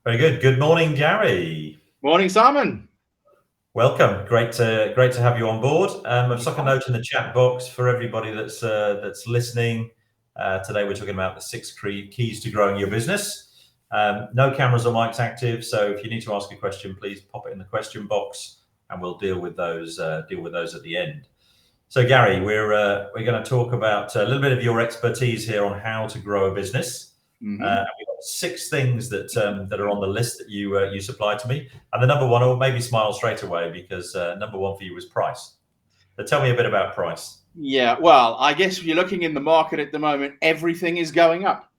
Very good. Good morning, Gary. Morning, Simon. Welcome. Great to have you on board. I've stuck a note in the chat box for everybody that's listening. Today we're talking about the 6 keys to growing your business. No cameras or mics active, so if you need to ask a question, please pop it in the question box, and we'll deal with those at the end. So, Gary, we're going to talk about a little bit of your expertise here on how to grow a business. Mm-hmm. And we've got 6 things that are on the list that you supplied to me. And the number one, or maybe smile straight away, because number one for you was price. So tell me a bit about price. Yeah, well, I guess if you're looking in the market at the moment, everything is going up.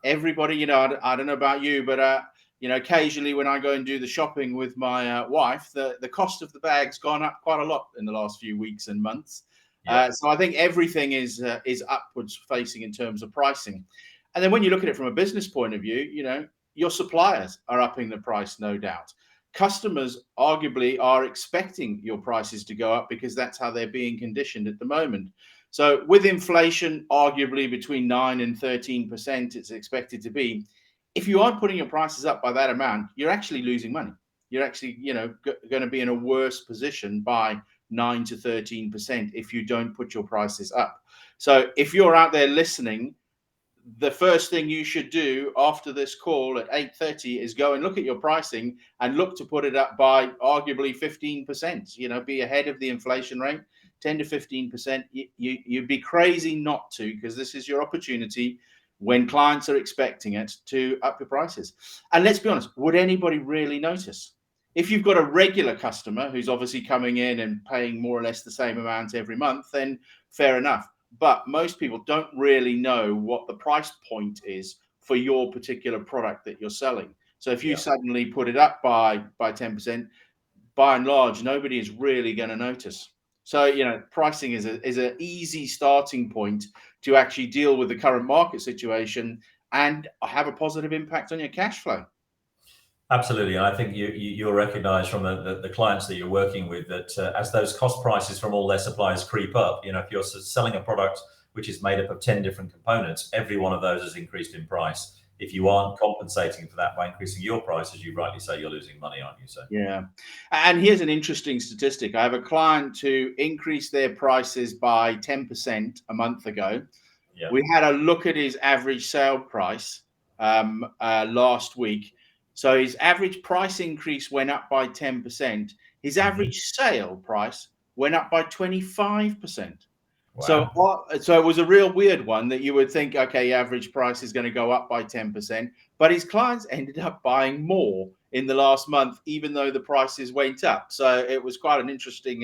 Everybody, I don't know about you, but occasionally when I go and do the shopping with my wife, the cost of the bag's gone up quite a lot in the last few weeks and months. Yeah. So I think everything is upwards facing in terms of pricing. And then when you look at it from a business point of view, your suppliers are upping the price, no doubt. Customers arguably are expecting your prices to go up because that's how they're being conditioned at the moment. So with inflation, arguably between 9 and 13%, it's expected to be. If you aren't putting your prices up by that amount, you're actually losing money. You're actually, going to be in a worse position by 9 to 13% if you don't put your prices up. So if you're out there listening, the first thing you should do after this call at 8:30 is go and look at your pricing and look to put it up by arguably 15%, be ahead of the inflation rate, 10 to 15%. You'd be crazy not to, because this is your opportunity when clients are expecting it to up your prices. And let's be honest, would anybody really notice? If you've got a regular customer who's obviously coming in and paying more or less the same amount every month, then fair enough. But most people don't really know what the price point is for your particular product that you're selling. So if you suddenly put it up by 10%, by and large, nobody is really going to notice. So, pricing is an easy starting point to actually deal with the current market situation and have a positive impact on your cash flow. Absolutely, and I think you'll recognise from the clients that you're working with that as those cost prices from all their suppliers creep up, if you're selling a product which is made up of 10 different components, every one of those has increased in price. If you aren't compensating for that by increasing your price, as you rightly say, you're losing money, aren't you? So yeah, and here's an interesting statistic. I have a client who increased their prices by 10% a month ago. Yeah. We had a look at his average sale price last week. So his average price increase went up by 10%. His average sale price went up by 25%. Wow. So it was a real weird one that you would think, okay, average price is going to go up by 10%, but his clients ended up buying more in the last month, even though the prices went up. So it was quite an interesting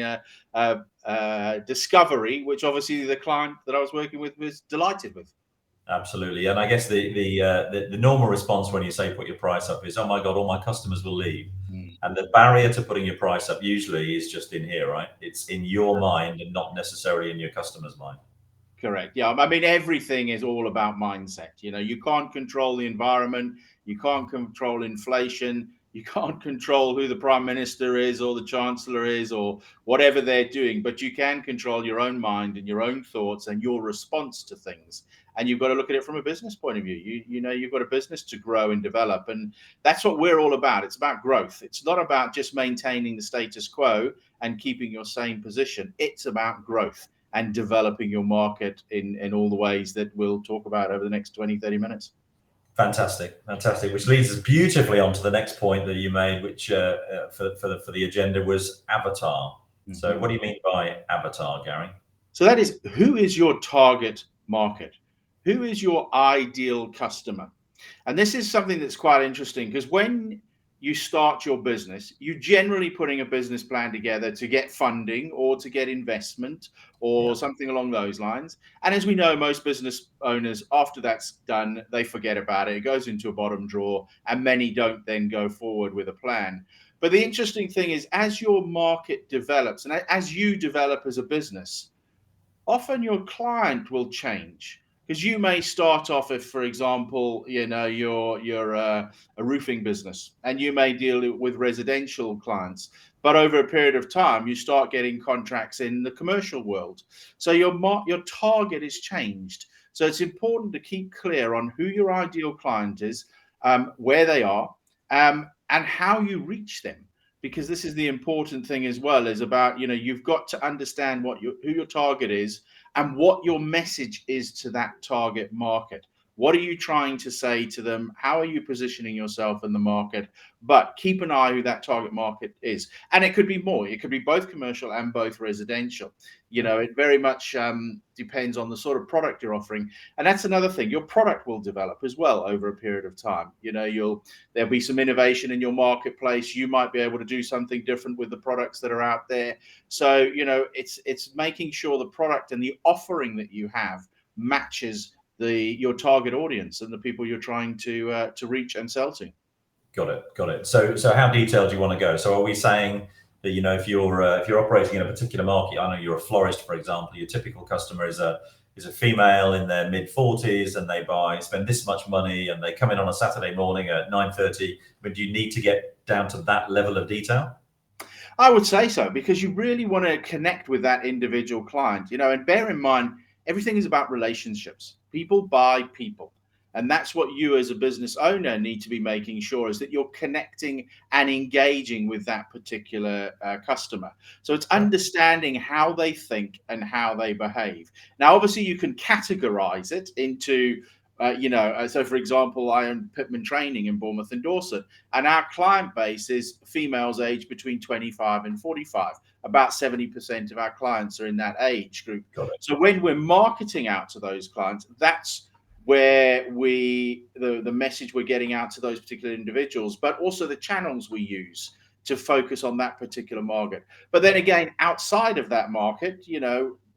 discovery, which obviously the client that I was working with was delighted with. Absolutely, and I guess the normal response when you say put your price up is, oh my God, all my customers will leave. And the barrier to putting your price up usually is just in here, right? It's in your mind and not necessarily in your customer's mind. Correct. Yeah. I mean, everything is all about mindset. You can't control the environment. You can't control inflation. You can't control who the prime minister is or the chancellor is or whatever they're doing, but you can control your own mind and your own thoughts and your response to things. And you've got to look at it from a business point of view. You've got a business to grow and develop. And that's what we're all about. It's about growth. It's not about just maintaining the status quo and keeping your same position. It's about growth and developing your market in all the ways that we'll talk about over the next 20, 30 minutes. Fantastic. Which leads us beautifully on to the next point that you made, which for the agenda was avatar. So what do you mean by avatar, Gary? So that is, who is your target market? Who is your ideal customer? And this is something that's quite interesting because when you start your business, you're generally putting a business plan together to get funding or to get investment or something along those lines. And as we know, most business owners, after that's done, they forget about it. It goes into a bottom drawer and many don't then go forward with a plan. But the interesting thing is, as your market develops and as you develop as a business, often your client will change. Because you may start off, if, for example, you're a roofing business and you may deal with residential clients, but over a period of time, you start getting contracts in the commercial world. So your target is changed. So it's important to keep clear on who your ideal client is, where they are, and how you reach them. Because this is the important thing as well, is about, you've got to understand who your target is and what your message is to that target market. What are you trying to say to them? How are you positioning yourself in the market? But keep an eye who that target market is. And it could be more. It could be both commercial and both residential. It very much depends on the sort of product you're offering. And that's another thing. Your product will develop as well over a period of time. There'll be some innovation in your marketplace. You might be able to do something different with the products that are out there. So, it's making sure the product and the offering that you have matches your target audience and the people you're trying to reach and sell to. Got it. So how detailed do you want to go? So are we saying that, if you're operating in a particular market, I know you're a florist, for example, your typical customer is a female in their mid-40s, and they spend this much money, and they come in on a Saturday morning at 9:30. But do you need to get down to that level of detail? I would say so, because you really want to connect with that individual client, and bear in mind, everything is about relationships. People buy people. And that's what you as a business owner need to be making sure, is that you're connecting and engaging with that particular customer. So it's understanding how they think and how they behave. Now, obviously, you can categorize it into so for example, I own Pitman Training in Bournemouth and Dorset, and our client base is females aged between 25 and 45. About 70% of our clients are in that age group. So when we're marketing out to those clients, that's where the message we're getting out to those particular individuals, but also the channels we use to focus on that particular market. But then again, outside of that market,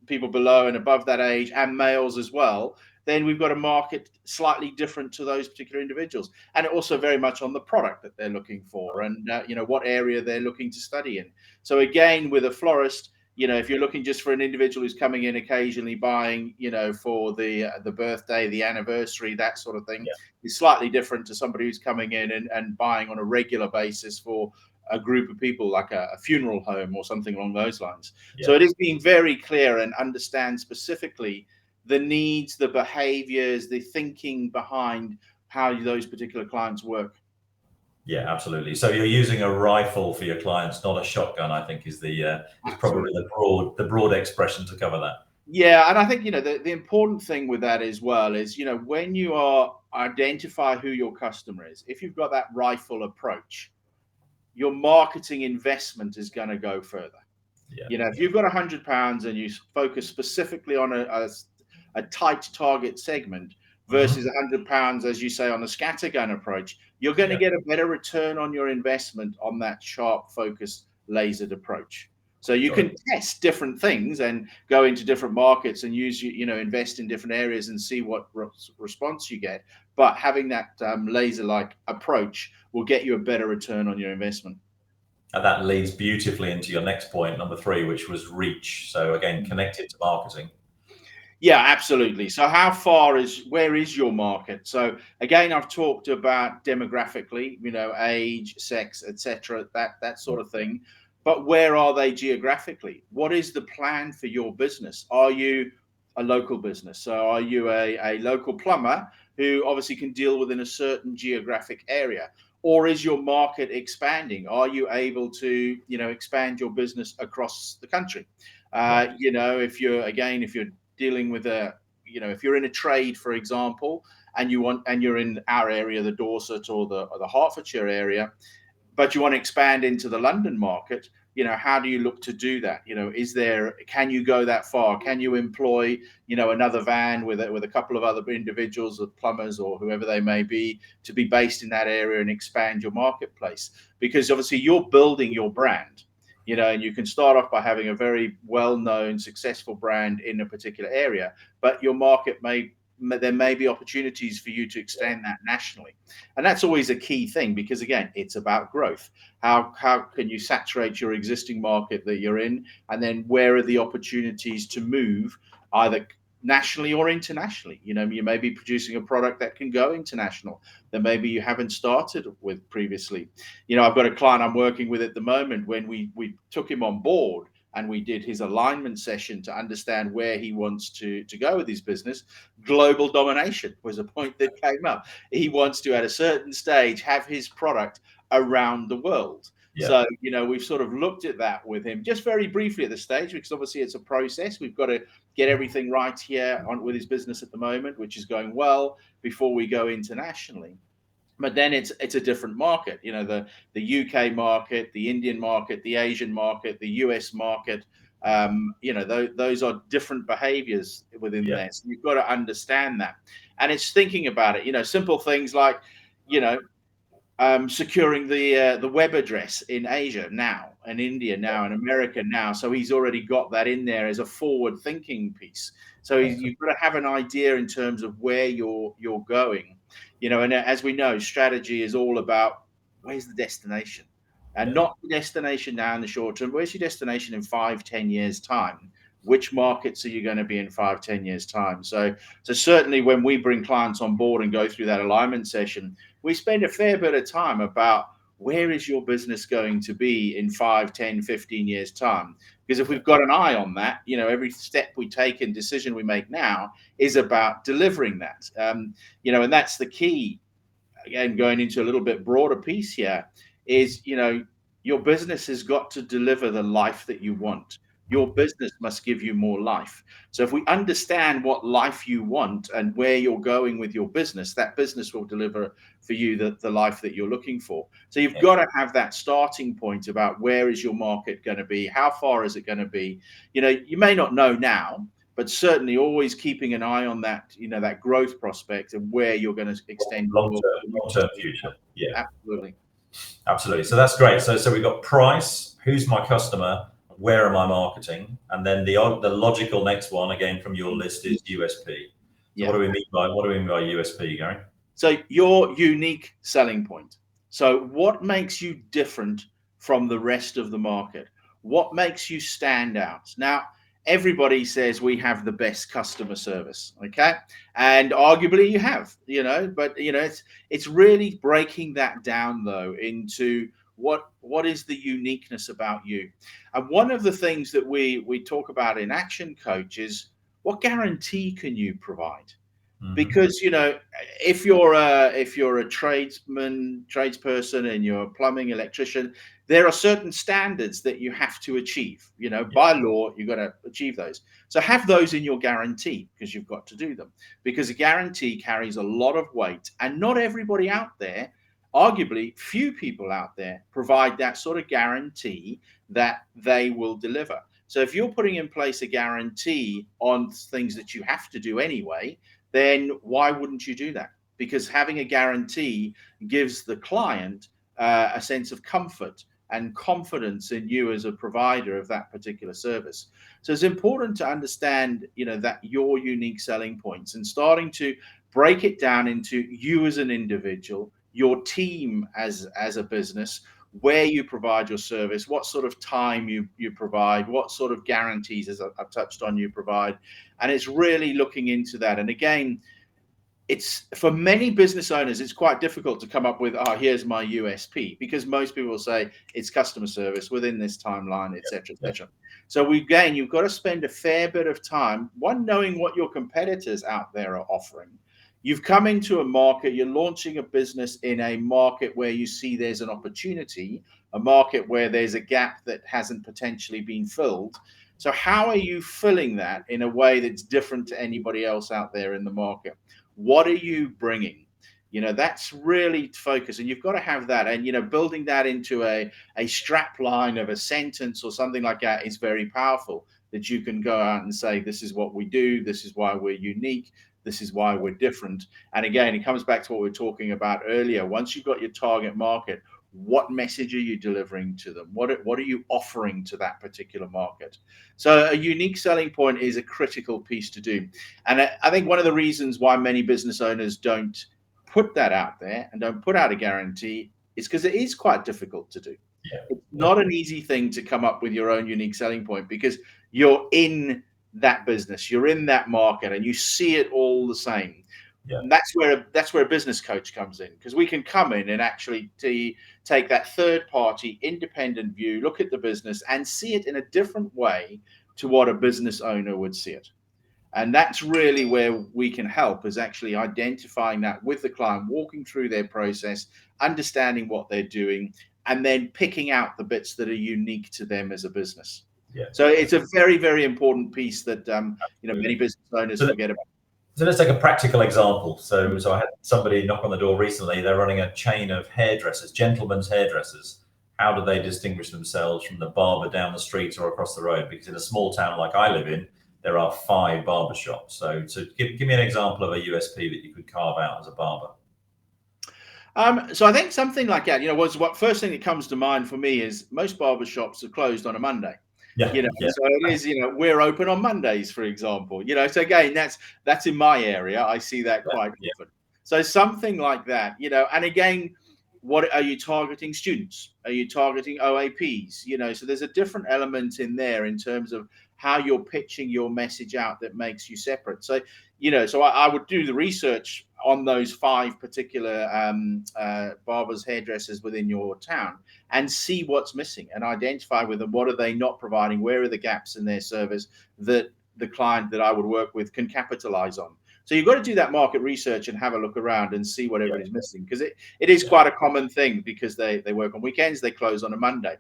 people below and above that age, and males as well, then we've got a market slightly different to those particular individuals. And it also very much on the product that they're looking for, and what area they're looking to study in. So again, with a florist, if you're looking just for an individual who's coming in occasionally buying, for the birthday, the anniversary, that sort of thing, is slightly different to somebody who's coming in and buying on a regular basis for a group of people, like a funeral home or something along those lines. So it is being very clear and understand specifically the needs, the behaviors, the thinking behind how those particular clients work. Yeah, absolutely. So you're using a rifle for your clients, not a shotgun, I think is probably the broad expression to cover that. Yeah, and I think the important thing with that as well is, when you identify who your customer is, if you've got that rifle approach, your marketing investment is going to go further. If you've got £100 and you focus specifically on a tight target segment versus £100, as you say, on a scattergun approach, you're going to get a better return on your investment on that sharp, focused, lasered approach. So you can test different things and go into different markets and invest in different areas and see what response you get. But having that laser-like approach will get you a better return on your investment. And that leads beautifully into your next point, number 3, which was reach. So again, connected to marketing. Yeah, absolutely. So where is your market? So again, I've talked about demographically, age, sex, etc., that sort of thing. But where are they geographically? What is the plan for your business? Are you a local business? So are you a local plumber who obviously can deal within a certain geographic area? Or is your market expanding? Are you able to, expand your business across the country? If you're dealing with if you're in a trade, for example, and you're in our area, the Dorset or the Hertfordshire area, but you want to expand into the London market, how do you look to do that? Can you go that far? Can you employ, another van with a couple of other individuals, or plumbers or whoever they may be, to be based in that area and expand your marketplace? Because obviously you're building your brand, and you can start off by having a very well-known, successful brand in a particular area, but your market there may be opportunities for you to extend that nationally. And that's always a key thing, because again, it's about growth. How can you saturate your existing market that you're in? And then where are the opportunities to move either nationally or internationally? You may be producing a product that can go international that maybe you haven't started with previously. I've got a client I'm working with at the moment. When we took him on board, and we did his alignment session to understand where he wants to go with his business. Global domination was a point that came up. He wants to, at a certain stage, have his product around the world. Yeah. So, we've sort of looked at that with him just very briefly at this stage, because obviously it's a process. We've got to get everything right here with his business at the moment, which is going well, before we go internationally. But then it's a different market, the UK market, the Indian market, the Asian market, the US market. Those are different behaviors within Yeah. there. So you've got to understand that. And it's thinking about it, simple things like, securing the web address in Asia now, and India now, and America now. So he's already got that in there as a forward thinking piece. So you've got to have an idea in terms of where you're going, and as we know, strategy is all about where's the destination, and not the destination now in the short term. Where's your destination in 5-10 years time? Which markets are you going to be in 5-10 years time? So certainly when we bring clients on board and go through that alignment session, we spend a fair bit of time about where is your business going to be in 5, 10, 15 years time? Because if we've got an eye on that, every step we take and decision we make now is about delivering that. And that's the key. Again, going into a little bit broader piece here is, your business has got to deliver the life that you want. Your business must give you more life. So if we understand what life you want and where you're going with your business, that business will deliver for you the life that you're looking for. So you've got to have that starting point about where is your market going to be? How far is it going to be? You may not know now, but certainly always keeping an eye on that, that growth prospect and where you're going to extend long-term future. Yeah, absolutely. So that's great. So we've got price, who's my customer, where am I marketing, and then the logical next one again from your list is USP. So what do we mean by USP, Gary? So your unique selling point. So what makes you different from the rest of the market? What makes you stand out? Now, everybody says we have the best customer service, okay? And arguably you have, but it's really breaking that down though into what is the uniqueness about you. And one of the things that we talk about in Action Coach is what guarantee can you provide? Because if you're a tradesperson and you're a plumbing electrician, there are certain standards that you have to achieve. By law, you've got to achieve those. So have those in your guarantee, because you've got to do them. Because a guarantee carries a lot of weight, and not everybody out there, arguably few people out there, provide that sort of guarantee that they will deliver. So if you're putting in place a guarantee on things that you have to do anyway, then why wouldn't you do that? Because having a guarantee gives the client a sense of comfort and confidence in you as a provider of that particular service. So it's important to understand, that your unique selling points, and starting to break it down into you as an individual, your team as a business, where you provide your service, what sort of time you provide, what sort of guarantees, as I've touched on, you provide. And it's really looking into that. And again, it's for many business owners, it's quite difficult to come up with, here's my USP, because most people will say it's customer service within this timeline, etc., etc. So you've got to spend a fair bit of time, one, knowing what your competitors out there are offering. You've come into a market, you're launching a business in a market where you see there's an opportunity, a market where there's a gap that hasn't potentially been filled. So how are you filling that in a way that's different to anybody else out there in the market? What are you bringing? That's really focus, and you've got to have that. And, building that into a strap line of a sentence or something like that is very powerful, that you can go out and say, this is what we do. This is why we're unique. This is why we're different. And again, it comes back to what we were talking about earlier. Once you've got your target market, what message are you delivering to them? What are you offering to that particular market? So a unique selling point is a critical piece to do. And I think one of the reasons why many business owners don't put that out there and don't put out a guarantee is because it is quite difficult to do. It's not an easy thing to come up with your own unique selling point, because you're in that business, you're in that market, and you see it all the same. Yeah. That's where a business coach comes in, because we can come in and actually take that third party independent view, look at the business and see it in a different way to what a business owner would see it. And that's really where we can help, is actually identifying that with the client, walking through their process, understanding what they're doing, and then picking out the bits that are unique to them as a business. Yeah. So it's a very, very important piece that many Absolutely. business owners So forget about. So let's take a practical example. So I had somebody knock on the door recently. They're running a chain of hairdressers, gentlemen's hairdressers. How do they distinguish themselves from the barber down the street or across the road? Because in a small town like I live in, there are 5 barber shops. So give me an example of a USP that you could carve out as a barber. So I think something like that, what first thing that comes to mind for me is most barber shops are closed on a Monday. Yeah. So it is, we're open on Mondays, for example. So again, that's in my area. I see that quite often. So something like that, and again, what are you targeting? Students? Are you targeting OAPs? So there's a different element in there in terms of how you're pitching your message out that makes you separate. So, so I would do the research on those 5 particular barbers, hairdressers within your town, and see what's missing and identify with them. What are they not providing? Where are the gaps in their service that the client that I would work with can capitalize on? So you've got to do that market research and have a look around and see what everybody's missing, because it is quite a common thing, because they work on weekends, they close on a Monday.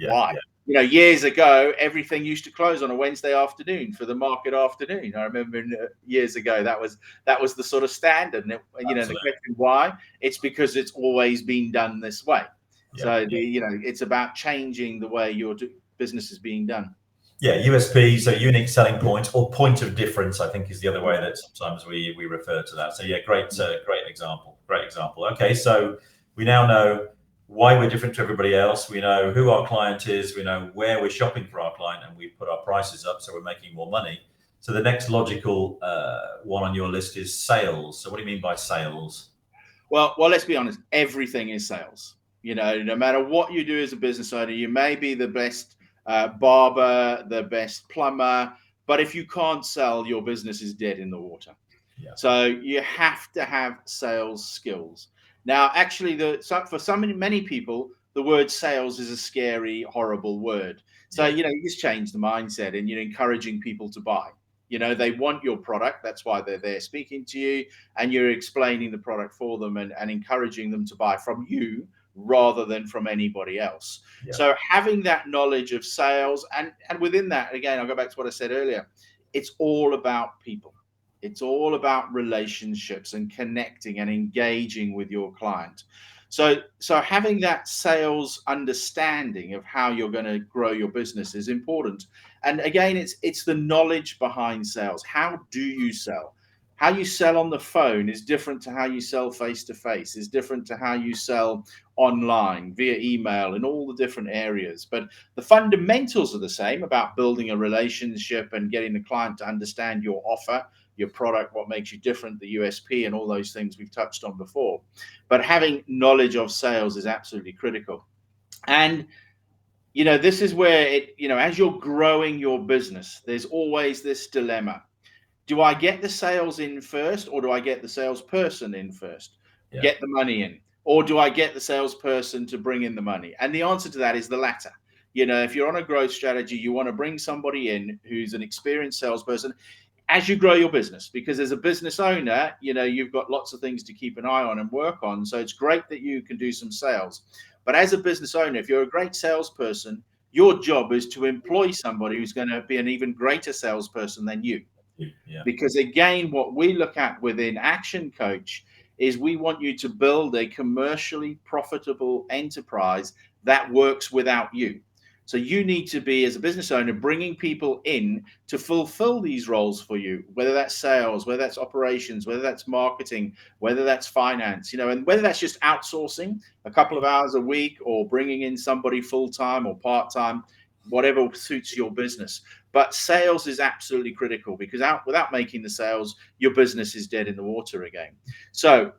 Why? Years ago, everything used to close on a Wednesday afternoon for the market afternoon. I remember years ago that was the sort of standard. And the question why? It's because it's always been done this way. It's about changing the way your business is being done. Yeah, USP, so unique selling point, or point of difference, I think is the other way that sometimes we refer to that. So yeah, great example. Great example. Okay, so we now know why we're different to everybody else. We know who our client is. We know where we're shopping for our client, and we've put our prices up, so we're making more money. So the next logical one on your list is sales. So what do you mean by sales? Well, let's be honest. Everything is sales. No matter what you do as a business owner, you may be the best barber, the best plumber, but if you can't sell, your business is dead in the water. So you have to have sales skills. Now, actually, for many people, the word sales is a scary, horrible word. So you just change the mindset, and you're encouraging people to buy. They want your product. That's why they're there speaking to you, and you're explaining the product for them and encouraging them to buy from you rather than from anybody else. So having that knowledge of sales, and within that, again, I'll go back to what I said earlier, it's all about people. It's all about relationships and connecting and engaging with your client. So having that sales understanding of how you're going to grow your business is important. And again, it's the knowledge behind sales. How do you sell? How you sell on the phone is different to how you sell face-to-face, is different to how you sell online, via email, in all the different areas. But the fundamentals are the same, about building a relationship and getting the client to understand your offer, your product, what makes you different, the USP, and all those things we've touched on before. But having knowledge of sales is absolutely critical. And this is where as you're growing your business, there's always this dilemma. Do I get the sales in first, or do I get the salesperson in first? Get the money in, or do I get the salesperson to bring in the money? And the answer to that is the latter. If you're on a growth strategy, you want to bring somebody in who's an experienced salesperson as you grow your business, because as a business owner, you've got lots of things to keep an eye on and work on. So it's great that you can do some sales. But as a business owner, if you're a great salesperson, your job is to employ somebody who's going to be an even greater salesperson than you. Because again, what we look at within Action Coach is we want you to build a commercially profitable enterprise that works without you. So you need to be, as a business owner, bringing people in to fulfill these roles for you, whether that's sales, whether that's operations, whether that's marketing, whether that's finance, and whether that's just outsourcing a couple of hours a week, or bringing in somebody full-time or part-time, whatever suits your business. But sales is absolutely critical, because without making the sales, your business is dead in the water again. So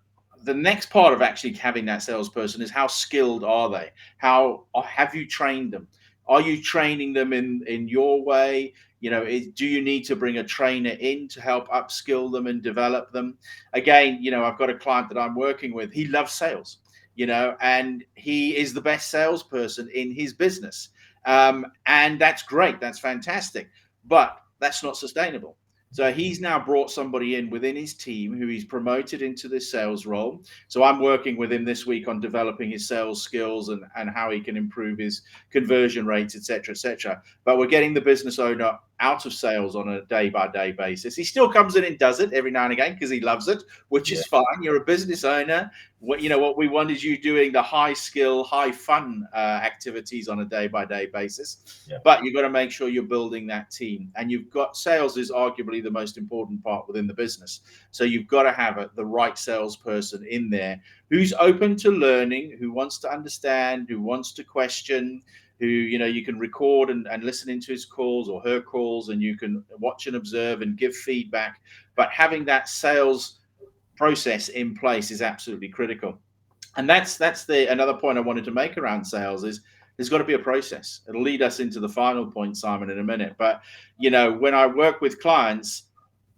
the next part of actually having that salesperson is, how skilled are they? How have you trained them? Are you training them in your way? You know, do you need to bring a trainer in to help upskill them and develop them? Again, you know, I've got a client that I'm working with. He loves sales, you know, and he is the best salesperson in his business. And that's great. That's fantastic. But that's not sustainable. So he's now brought somebody in within his team who he's promoted into this sales role. So I'm working with him this week on developing his sales skills and how he can improve his conversion rates, et cetera, et cetera. But we're getting the business owner out of sales on a day-by-day basis. He still comes in and does it every now and again because he loves it, which is fine. You're a business owner. What we want is you doing the high skill, high fun activities on a day-by-day basis. Yeah. But you've got to make sure you're building that team, and you've got sales is arguably the most important part within the business. So you've got to have the right salesperson in there who's open to learning, who wants to understand, who wants to question, who, you know, you can record and listen into his calls or her calls, and you can watch and observe and give feedback. But having that sales process in place is absolutely critical. And that's another point I wanted to make around sales is there's got to be a process. It'll lead us into the final point, Simon, in a minute. But, you know, when I work with clients,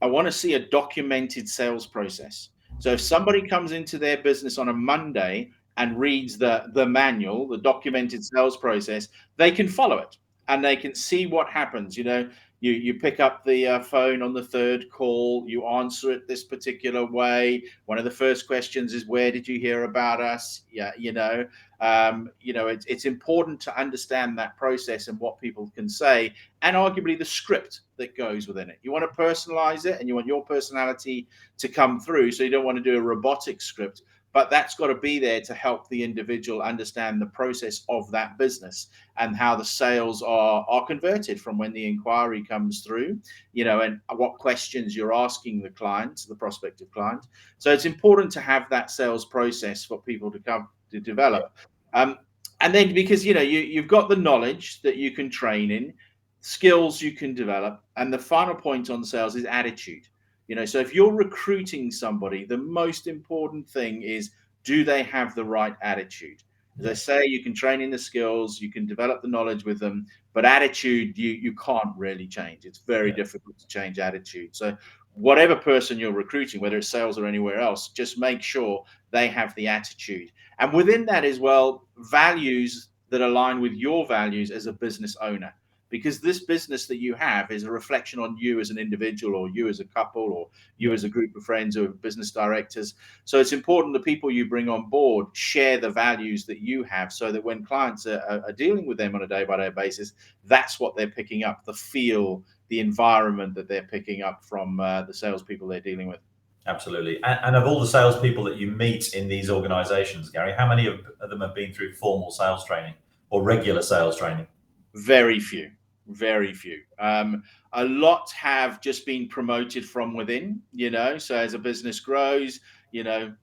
I want to see a documented sales process. So if somebody comes into their business on a Monday and reads the manual, the documented sales process, they can follow it and they can see what happens. You know, you pick up the phone on the third call, you answer it this particular way. One of the first questions is, where did you hear about us? Yeah, it's important to understand that process and what people can say, and arguably the script that goes within it. You want to personalize it and you want your personality to come through. So you don't want to do a robotic script, but that's got to be there to help the individual understand the process of that business and how the sales are converted from when the inquiry comes through, you know, and what questions you're asking the client, the prospective client. So it's important to have that sales process for people to come to develop. And then because, you know, you've got the knowledge that you can train in, skills you can develop. And the final point on sales is attitude. You know, so if you're recruiting somebody, the most important thing is, do they have the right attitude? As I say, you can train in the skills, you can develop the knowledge with them, but attitude, you can't really change. It's very difficult to change attitude. So whatever person you're recruiting, whether it's sales or anywhere else, just make sure they have the attitude. And within that as well, values that align with your values as a business owner. Because this business that you have is a reflection on you as an individual, or you as a couple, or you as a group of friends or business directors. So it's important the people you bring on board share the values that you have, so that when clients are dealing with them on a day-by-day basis, that's what they're picking up, the feel, the environment that they're picking up from the salespeople they're dealing with. Absolutely. And of all the salespeople that you meet in these organizations, Gary, how many of them have been through formal sales training or regular sales training? Very few. Very few. A lot have just been promoted from within, you know. So as a business grows, you know,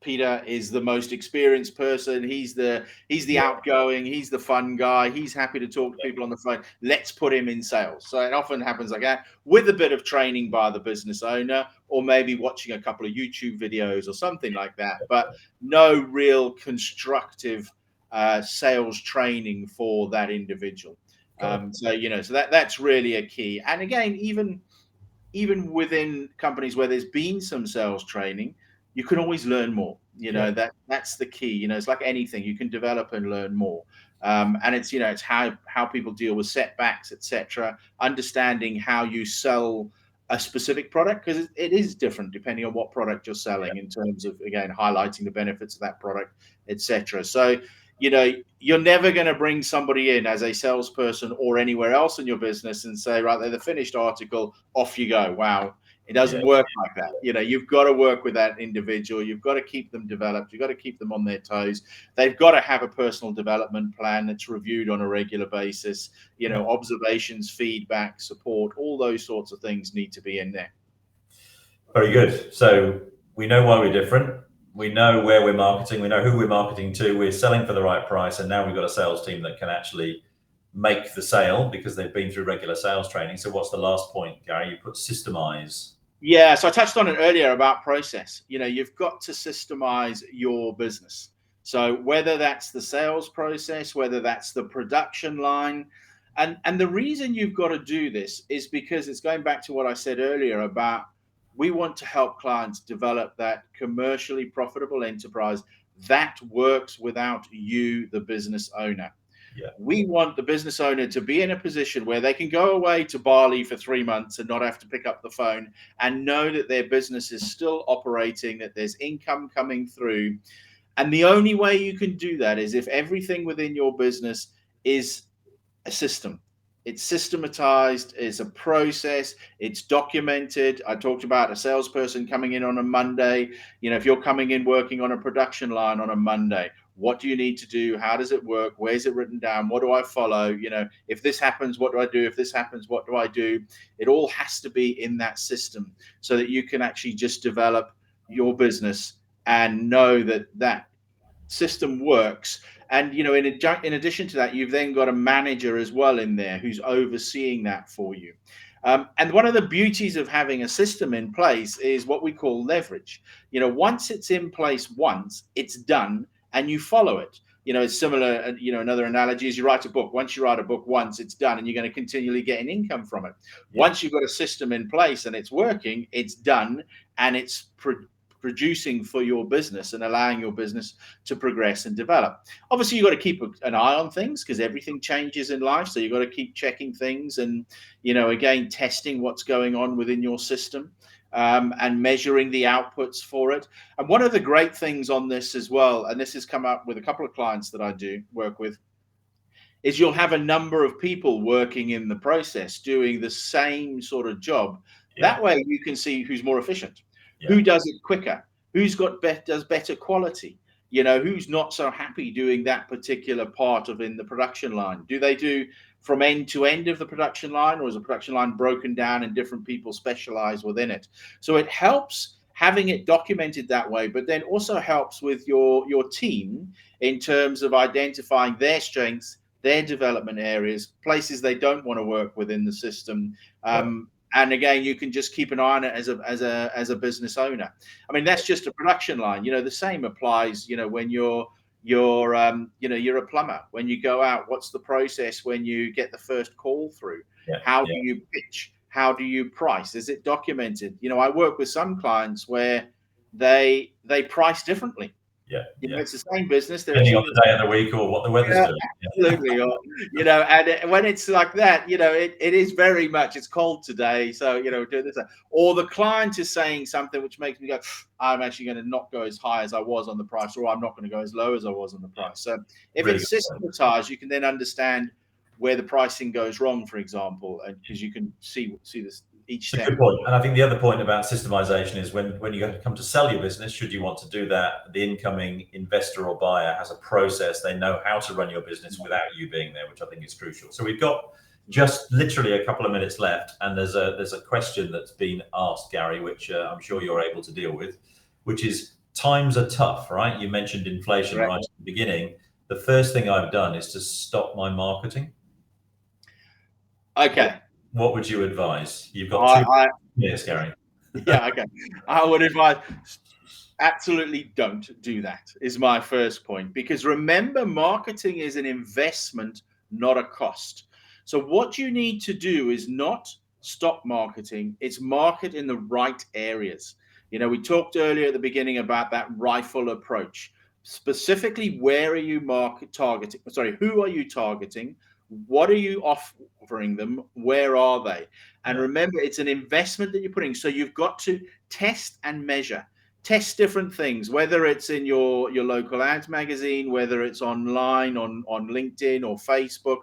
Peter is the most experienced person. He's the outgoing, he's the fun guy. He's happy to talk to people on the phone. Let's put him in sales. So it often happens like that, with a bit of training by the business owner, or maybe watching a couple of YouTube videos or something like that. But no real constructive sales training for that individual. So, you know, so that's really a key. And again, even within companies where there's been some sales training, you can always learn more. You know, that's the key. You know, it's like anything, you can develop and learn more. And it's, you know, it's how people deal with setbacks, etc. Understanding how you sell a specific product, because it is different depending on what product you're selling, in terms of, again, highlighting the benefits of that product, etc. So, you know, you're never going to bring somebody in as a salesperson or anywhere else in your business and say, right, they're the finished article, off you go. Wow. It doesn't work like that. You know, you've got to work with that individual. You've got to keep them developed. You've got to keep them on their toes. They've got to have a personal development plan that's reviewed on a regular basis. You know, observations, feedback, support, all those sorts of things need to be in there. Very good. So we know why we're different. We know where we're marketing. We know who we're marketing to. We're selling for the right price. And now we've got a sales team that can actually make the sale because they've been through regular sales training. So what's the last point, Gary? You put systemize. Yeah, so I touched on it earlier about process. You know, you've got to systemize your business. So whether that's the sales process, whether that's the production line, and the reason you've got to do this is because it's going back to what I said earlier about we want to help clients develop that commercially profitable enterprise that works without you, the business owner. Yeah. We want the business owner to be in a position where they can go away to Bali for 3 months and not have to pick up the phone and know that their business is still operating, that there's income coming through. And the only way you can do that is if everything within your business is a system. It's systematized, it's a process, it's documented. I talked about a salesperson coming in on a Monday. If you're coming in working on a production line on a Monday, what do you need to do? How does it work? Where's it written down? What do I follow? If this happens, what do I do? If this happens, what do I do? It all has to be in that system so that you can actually just develop your business and know that that system works. And in addition to that, you've then got a manager as well in there who's overseeing that for you. And one of the beauties of having a system in place is what we call leverage. Once it's in place once, it's done and you follow it. It's similar. Another analogy is you write a book. Once you write a book once, it's done and you're going to continually get an income from it. Yeah. Once you've got a system in place and it's working, it's done and it's producing for your business and allowing your business to progress and develop. Obviously, you've got to keep an eye on things because everything changes in life. So you've got to keep checking things and, again, testing what's going on within your system and measuring the outputs for it. And one of the great things on this as well, and this has come up with a couple of clients that I do work with, is you'll have a number of people working in the process doing the same sort of job. Yeah. That way you can see who's more efficient. Yeah. Who does it quicker? Who's does better quality? Who's not so happy doing that particular part of in the production line? Do they do from end to end of the production line, or is the production line broken down and different people specialize within it? So it helps having it documented that way, but then also helps with your team in terms of identifying their strengths, their development areas, places they don't want to work within the system. And again, you can just keep an eye on it as a business owner. I mean, that's just a production line. The same applies. When you're a plumber. When you go out, what's the process when you get the first call through? Yeah. How do you pitch? How do you price? Is it documented? I work with some clients where they price differently. Yeah, it's the same business. Depending on the day of the week or what the weather's doing. Absolutely. And when it's like that, it is very much, it's cold today. So, do this. Or the client is saying something which makes me go, I'm actually going to not go as high as I was on the price, or I'm not going to go as low as I was on the price. So if really it's systematized, you can then understand where the pricing goes wrong, for example, and because you can see this. Each step. It's a good point. And I think the other point about systemization is when you come to sell your business, should you want to do that, the incoming investor or buyer has a process. They know how to run your business without you being there, which I think is crucial. So we've got just literally a couple of minutes left, and there's a question that's been asked, Gary, which I'm sure you're able to deal with, which is times are tough, right? You mentioned inflation right at the beginning. The first thing I've done is to stop my marketing. Okay. What would you advise? You've got 2 minutes, Gary. Yeah, okay. I would advise absolutely don't do that, is my first point. Because remember, marketing is an investment, not a cost. So what you need to do is not stop marketing, it's market in the right areas. We talked earlier at the beginning about that rifle approach. Specifically, where are you targeting? Sorry, who are you targeting? What are you offering them? Where are they? And remember, it's an investment that you're putting. So you've got to test and measure. Test different things, whether it's in your local ads magazine, whether it's online on LinkedIn or Facebook,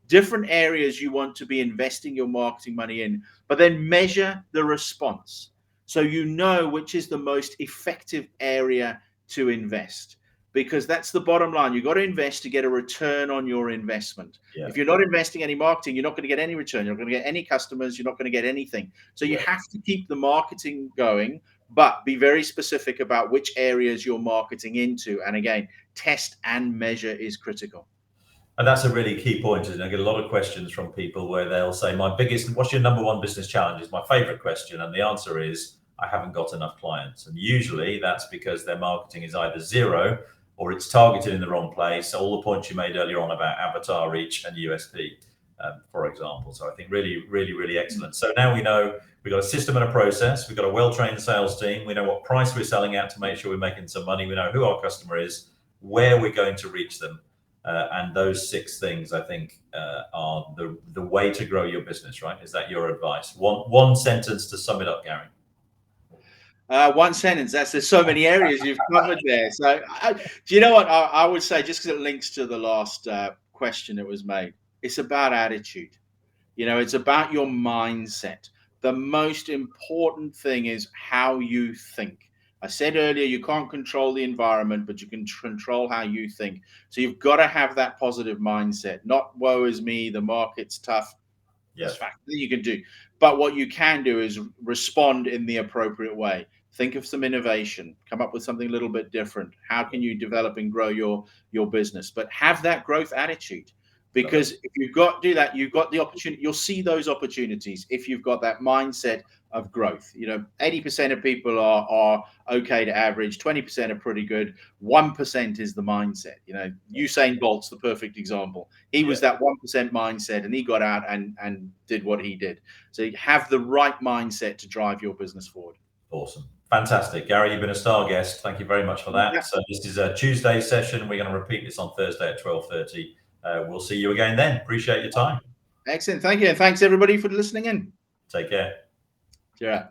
different areas you want to be investing your marketing money in, but then measure the response. So you know which is the most effective area to invest. Because that's the bottom line. You've got to invest to get a return on your investment. Yeah. If you're not investing any marketing, you're not going to get any return. You're not going to get any customers. You're not going to get anything. So you have to keep the marketing going, but be very specific about which areas you're marketing into. And again, test and measure is critical. And that's a really key point. And I get a lot of questions from people where they'll say, what's your number one business challenge? Is my favorite question. And the answer is, I haven't got enough clients. And usually that's because their marketing is either zero or it's targeted in the wrong place. All the points you made earlier on about avatar reach and USP, for example. So I think really excellent. So now we know we've got a system and a process. We've got a well-trained sales team. We know what price we're selling at to make sure we're making some money. We know who our customer is, where we're going to reach them. And those 6 things, I think, are the way to grow your business, right? Is that your advice? One sentence to sum it up, Gary. One sentence. There's so many areas you've covered there. So, do you know what I would say? Just because it links to the last question that was made, it's about attitude. It's about your mindset. The most important thing is how you think. I said earlier, you can't control the environment, but you can control how you think. So you've got to have that positive mindset. Not woe is me, the market's tough. There's facts that you can do. But what you can do is respond in the appropriate way. Think of some innovation, come up with something a little bit different. How can you develop and grow your business? But have that growth attitude, because if do that, you've got the opportunity. You'll see those opportunities if you've got that mindset of growth. 80% of people are okay to average, 20% are pretty good, 1% is the mindset. Usain Bolt's the perfect example. He was that 1% mindset, and he got out and did what he did. So you have the right mindset to drive your business forward. Awesome. Fantastic. Gary, you've been a star guest. Thank you very much for that. So this is a Tuesday session. We're going to repeat this on Thursday at 12:30. We'll see you again then. Appreciate your time. Excellent. Thank you. And thanks everybody for listening in. Take care. Yeah.